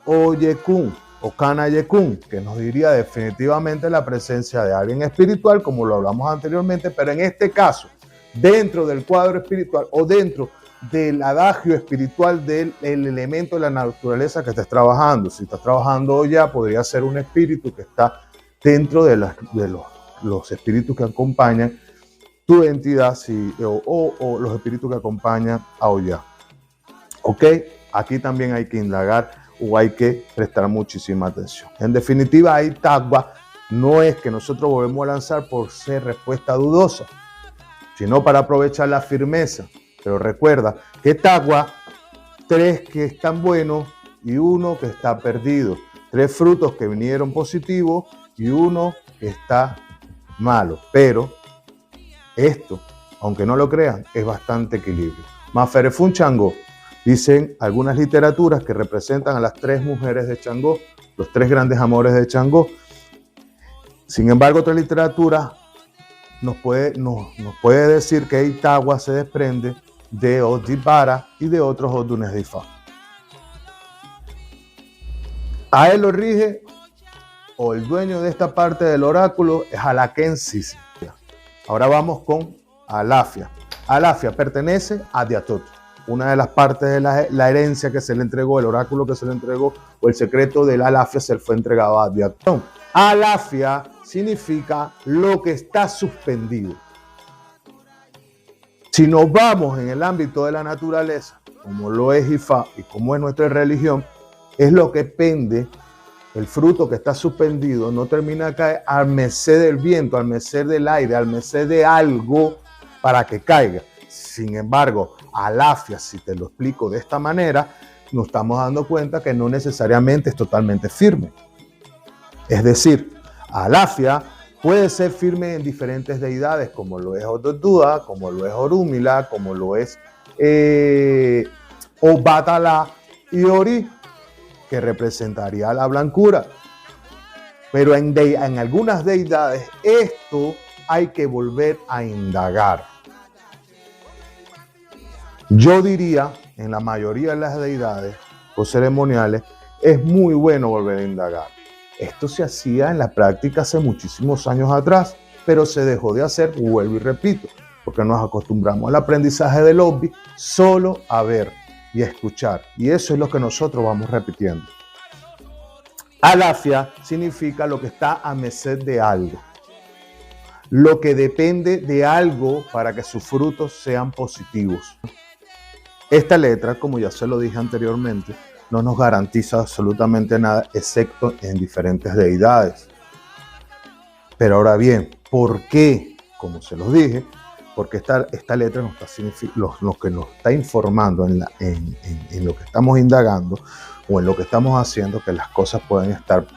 o Yekun o Kana Yekun, que nos diría definitivamente la presencia de alguien espiritual, como lo hablamos anteriormente, pero en este caso, dentro del cuadro espiritual o dentro del adagio espiritual del elemento de la naturaleza que estés trabajando. Si estás trabajando ya, podría ser un espíritu que está dentro de los espíritus que acompañan tu entidad o los espíritus que acompañan a Oya. ¿Ok? Aquí también hay que indagar o hay que prestar muchísima atención. En definitiva, Itagua no es que nosotros volvemos a lanzar por ser respuesta dudosa, sino para aprovechar la firmeza. Pero recuerda que Itagua, 3 que están buenos y 1 que está perdido. 3 frutos que vinieron positivos y 1 que está malo. Pero esto, aunque no lo crean, es bastante equilibrio. Maferefun Changó. Dicen algunas literaturas que representan a las 3 mujeres de Changó, los 3 grandes amores de Changó. Sin embargo, otra literatura nos puede decir que Itagua se desprende de Odibara y de otros Odunes de Ifá. A él lo rige, o el dueño de esta parte del oráculo, es Alakensis. Ahora vamos con Alafia. Alafia pertenece a Diatot, una de las partes de la herencia que se le entregó, el oráculo que se le entregó, o el secreto de la Alafia se le fue entregado a Diatot. Alafia significa lo que está suspendido. Si nos vamos en el ámbito de la naturaleza, como lo es Ifá y como es nuestra religión, es lo que pende, el fruto que está suspendido, no termina de caer al merced del viento, al merced del aire, al merced de algo para que caiga. Sin embargo, Alafia, si te lo explico de esta manera, nos estamos dando cuenta que no necesariamente es totalmente firme. Es decir, Alafia puede ser firme en diferentes deidades, como lo es Ododuda, como lo es Orúmila, como lo es Obatalá y Orí, que representaría la blancura. Pero en algunas deidades esto hay que volver a indagar. Yo diría, en la mayoría de las deidades o ceremoniales, es muy bueno volver a indagar. Esto se hacía en la práctica hace muchísimos años atrás, pero se dejó de hacer, vuelvo y repito, porque nos acostumbramos al aprendizaje del obvi solo a ver y a escuchar. Y eso es lo que nosotros vamos repitiendo. Alafia significa lo que está a merced de algo, lo que depende de algo para que sus frutos sean positivos. Esta letra, como ya se lo dije anteriormente, no nos garantiza absolutamente nada, excepto en diferentes deidades. Pero ahora bien, ¿por qué? Como se los dije, porque esta letra nos está, lo que nos está informando en lo que estamos indagando o en lo que estamos haciendo, que las cosas pueden estar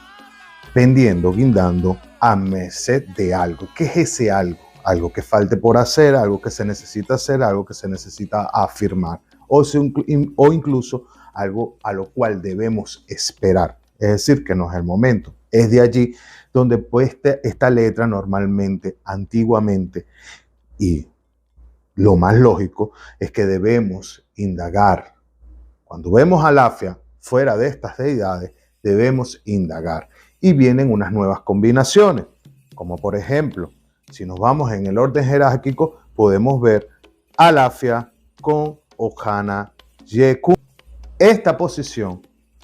pendiendo, guindando a merced de algo. ¿Qué es ese algo? Algo que falte por hacer, algo que se necesita hacer, algo que se necesita afirmar o incluso algo a lo cual debemos esperar. Es decir, que no es el momento. Es de allí donde pues esta letra normalmente, antiguamente, y lo más lógico es que debemos indagar. Cuando vemos Alafia fuera de estas deidades, debemos indagar. Y vienen unas nuevas combinaciones, como por ejemplo, si nos vamos en el orden jerárquico, podemos ver Alafia con Okana Yekun. Esta posición,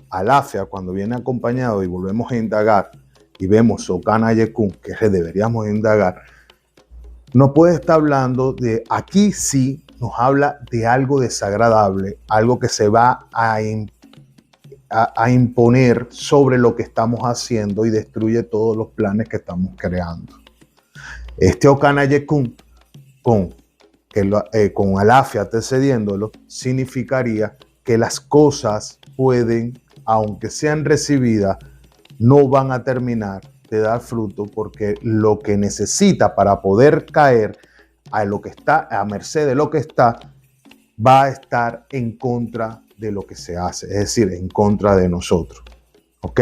Alafia, cuando viene acompañado y volvemos a indagar y vemos Okana Yekun, que deberíamos indagar, no puede estar hablando de, aquí sí nos habla de algo desagradable, algo que se va a imponer sobre lo que estamos haciendo y destruye todos los planes que estamos creando. Este Okana Yekun con Alafia antecediéndolo significaría que las cosas pueden, aunque sean recibidas, no van a terminar de dar fruto, porque lo que necesita para poder caer a lo que está, a merced de lo que está, va a estar en contra de lo que se hace, es decir, en contra de nosotros. ¿Ok?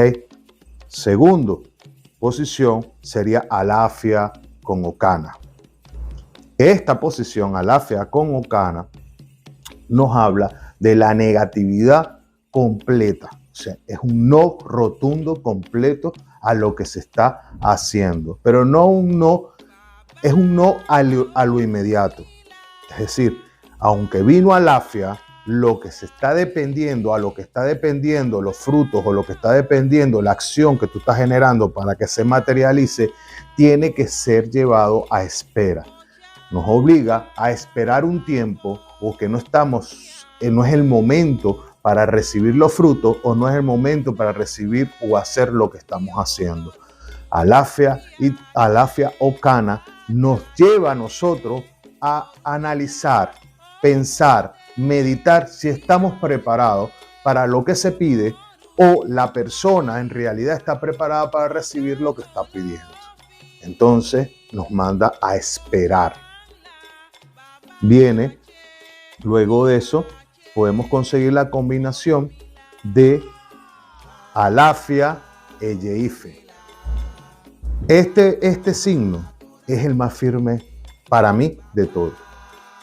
Segundo posición sería Alafia con Okana. Esta posición, Alafia con Okana, nos habla de la negatividad completa. O sea, es un no rotundo completo a lo que se está haciendo. Pero no un no, es un no a lo inmediato. Es decir, aunque vino Alafia, lo que se está dependiendo, a lo que está dependiendo los frutos o lo que está dependiendo la acción que tú estás generando para que se materialice, tiene que ser llevado a espera. Nos obliga a esperar un tiempo o que no es el momento para recibir los frutos o no es el momento para recibir o hacer lo que estamos haciendo. Alafia Okana nos lleva a nosotros a analizar, pensar, meditar si estamos preparados para lo que se pide o la persona en realidad está preparada para recibir lo que está pidiendo. Entonces nos manda a esperar. Viene, luego de eso, podemos conseguir la combinación de Alafia e Yeife. Este signo es el más firme para mí de todo,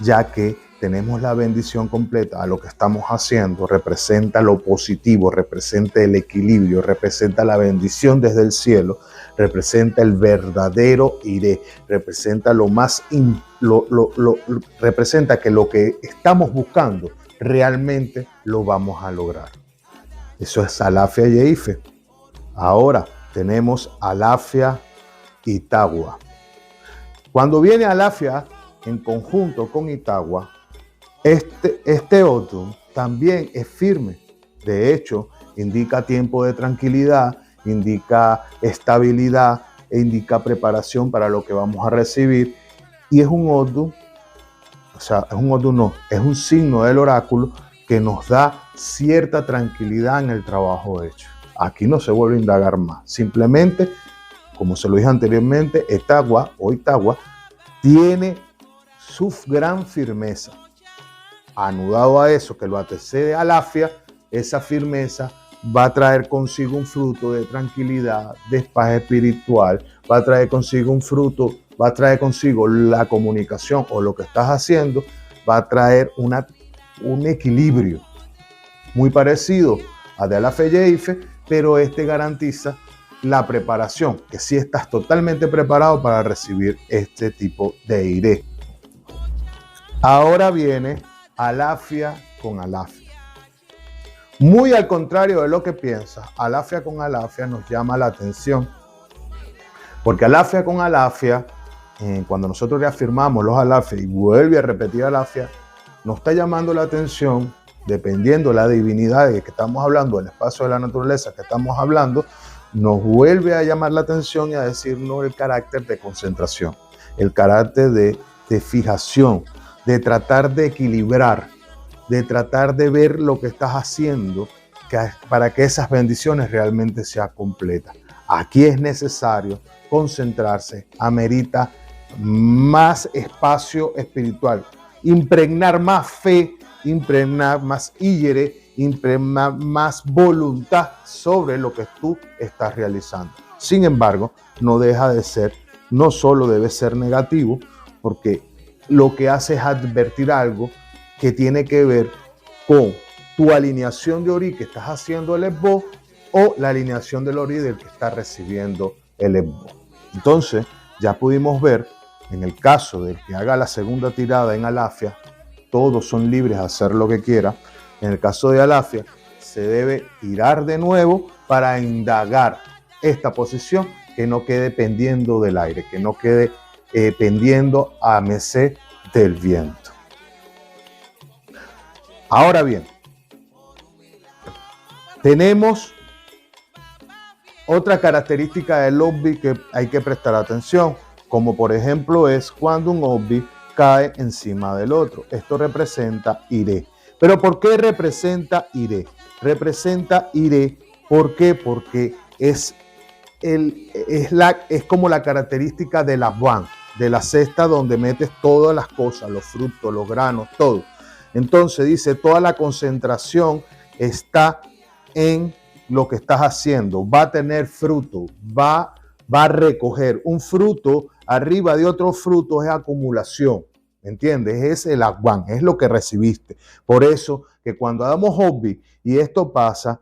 ya que tenemos la bendición completa a lo que estamos haciendo, representa lo positivo, representa el equilibrio, representa la bendición desde el cielo, representa el verdadero iré, representa representa que lo que estamos buscando realmente lo vamos a lograr. Eso es Alafia y Yeife. Ahora tenemos Alafia y Itagua. Cuando viene Alafia en conjunto con Itagua, este otro también es firme. De hecho, indica tiempo de tranquilidad, indica estabilidad e indica preparación para lo que vamos a recibir. Y es un Odu, es un signo del oráculo que nos da cierta tranquilidad en el trabajo hecho. Aquí no se vuelve a indagar más. Simplemente, como se lo dije anteriormente, Itagua tiene su gran firmeza. Anudado a eso que lo antecede Alafia, esa firmeza va a traer consigo un fruto de tranquilidad, de paz espiritual, va a traer consigo un fruto, va a traer consigo la comunicación o lo que estás haciendo, va a traer un equilibrio muy parecido a de Alafia y Yeife, pero garantiza la preparación, que sí estás totalmente preparado para recibir este tipo de iré. Ahora viene alafia con alafia. Muy al contrario de lo que piensas, alafia con alafia nos llama la atención. Porque alafia con alafia, cuando nosotros reafirmamos los alafia y vuelve a repetir alafia, nos está llamando la atención, dependiendo de la divinidad de que estamos hablando, del espacio de la naturaleza que estamos hablando, nos vuelve a llamar la atención y a decirnos el carácter de concentración, el carácter de fijación, de tratar de equilibrar, de tratar de ver lo que estás haciendo para que esas bendiciones realmente sean completas. Aquí es necesario concentrarse, amerita más espacio espiritual, impregnar más fe, impregnar más ígere, impregnar más voluntad sobre lo que tú estás realizando. Sin embargo, no deja de ser, no solo debe ser negativo, porque lo que hace es advertir algo que tiene que ver con tu alineación de Ori que estás haciendo el esbo o la alineación del Ori del que está recibiendo el esbo. Entonces, ya pudimos ver, en el caso del que haga la segunda tirada en alafia, todos son libres de hacer lo que quieran. En el caso de alafia, se debe tirar de nuevo para indagar esta posición, que no quede pendiendo del aire, que no quede pendiendo a merced del viento. Ahora bien, tenemos otra característica del obbi que hay que prestar atención, como por ejemplo es cuando un obbi cae encima del otro. Esto representa iré. ¿Pero por qué representa iré? Representa iré, ¿por qué? Porque es como la característica de la buan, de la cesta donde metes todas las cosas, los frutos, los granos, todo. Entonces dice, toda la concentración está en lo que estás haciendo. Va a tener fruto, va a recoger. Un fruto arriba de otro fruto es acumulación, ¿entiendes? Es el aguán, es lo que recibiste. Por eso que cuando damos hobby y esto pasa,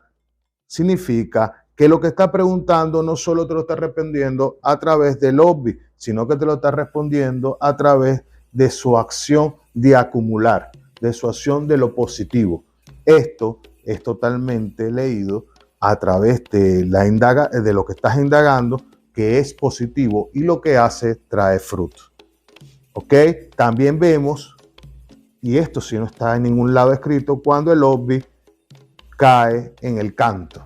significa que lo que está preguntando no solo te lo está respondiendo a través del hobby, sino que te lo está respondiendo a través de su acción de acumular, de su acción de lo positivo. Esto es totalmente leído a través de lo que estás indagando, que es positivo y lo que hace trae fruto. ¿Ok? También vemos, y esto sí no está en ningún lado escrito, cuando el obbi cae en el canto.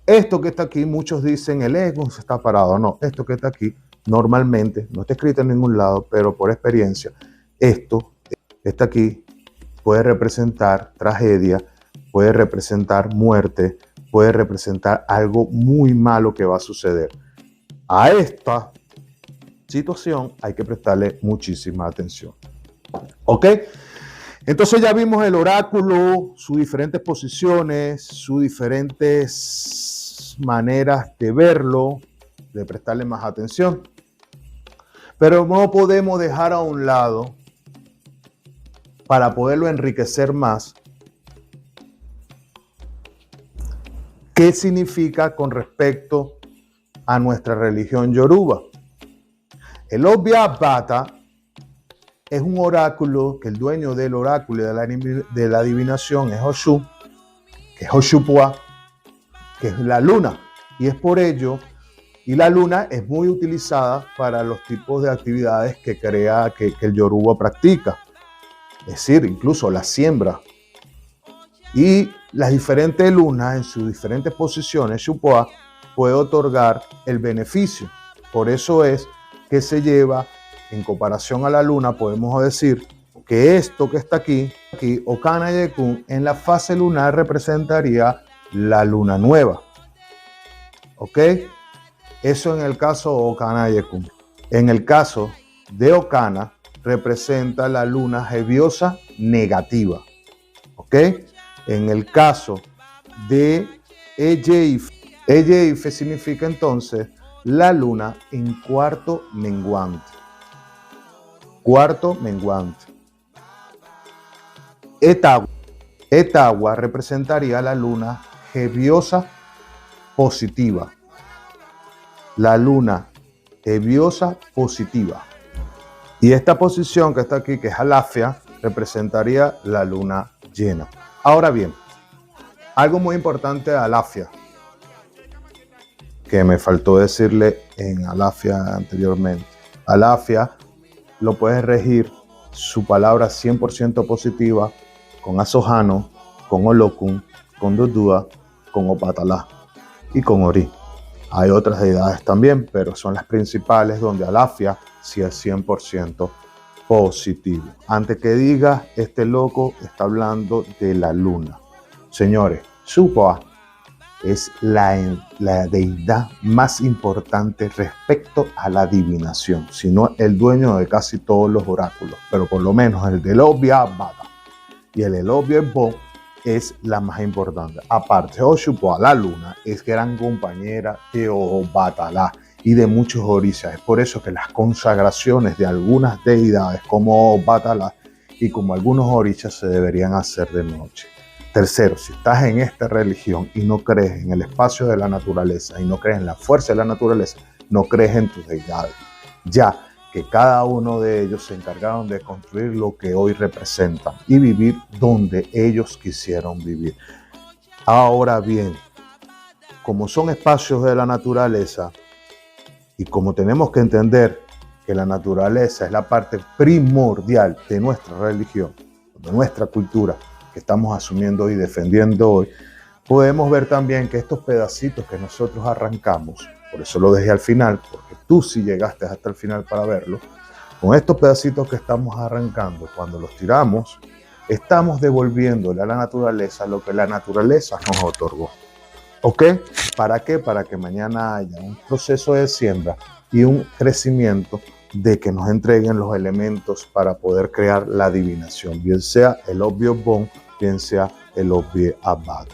Esto que está aquí, muchos dicen el ego se está parado. No, esto que está aquí normalmente no está escrito en ningún lado, pero por experiencia, esto está aquí puede representar tragedia, puede representar muerte, puede representar algo muy malo que va a suceder. A esta situación hay que prestarle muchísima atención. ¿Ok? Entonces ya vimos el oráculo, sus diferentes posiciones, sus diferentes maneras de verlo, de prestarle más atención. Pero no podemos dejar a un lado, para poderlo enriquecer más, ¿qué significa con respecto a nuestra religión yoruba? El Obia-Bata es un oráculo que el dueño del oráculo de la adivinación es Oshu, que es Oshupua, que es la luna. Y es por ello, y la luna es muy utilizada para los tipos de actividades que el yoruba practica. Es decir, incluso la siembra. Y las diferentes lunas en sus diferentes posiciones, Shupua puede otorgar el beneficio. Por eso es que se lleva, en comparación a la luna, podemos decir que esto que está aquí Okana Yekun, en la fase lunar representaría la luna nueva. ¿Ok? Eso en el caso de Okana Yekun. En el caso de Okana, representa la luna jeviosa negativa. ¿Ok? En el caso de Eyeife significa entonces la luna en cuarto menguante. Cuarto menguante. Etagua representaría la luna jeviosa positiva. La luna eviosa positiva. Y esta posición que está aquí, que es Alafia, representaría la luna llena. Ahora bien, algo muy importante de Alafia, que me faltó decirle en Alafia anteriormente. Alafia lo puedes regir su palabra 100% positiva con Asohano, con Olokun, con Dodua, con Obatalá y con Ori. Hay otras deidades también, pero son las principales donde Alafia sí es 100% positivo. Antes que diga, este loco está hablando de la luna. Señores, Supa es la deidad más importante respecto a la adivinación, sino el dueño de casi todos los oráculos, pero por lo menos el del Obiabada y el Elobiebo es la más importante. Aparte, Oshupua, la luna, es gran compañera de Obatalá y de muchos orishas. Es por eso que las consagraciones de algunas deidades como Obatalá y como algunos orishas se deberían hacer de noche. Tercero, si estás en esta religión y no crees en el espacio de la naturaleza y no crees en la fuerza de la naturaleza, no crees en tus deidades, ya que cada uno de ellos se encargaron de construir lo que hoy representan y vivir donde ellos quisieron vivir. Ahora bien, como son espacios de la naturaleza y como tenemos que entender que la naturaleza es la parte primordial de nuestra religión, de nuestra cultura, que estamos asumiendo y defendiendo hoy, podemos ver también que estos pedacitos que nosotros arrancamos, por eso lo dejé al final, porque tú sí llegaste hasta el final para verlo, con estos pedacitos que estamos arrancando, cuando los tiramos, estamos devolviéndole a la naturaleza lo que la naturaleza nos otorgó. ¿Ok? ¿Para qué? Para que mañana haya un proceso de siembra y un crecimiento de que nos entreguen los elementos para poder crear la adivinación, bien sea el Obiobon, bien sea el Obiabada.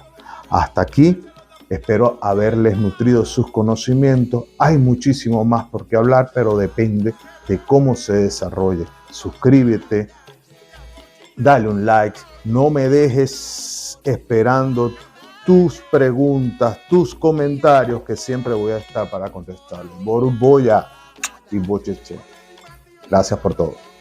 Hasta aquí, espero haberles nutrido sus conocimientos. Hay muchísimo más por qué hablar, pero depende de cómo se desarrolle. Suscríbete, dale un like, no me dejes esperando tus preguntas, tus comentarios, que siempre voy a estar para contestarlos. Boruboya y Bocheche. Gracias por todo.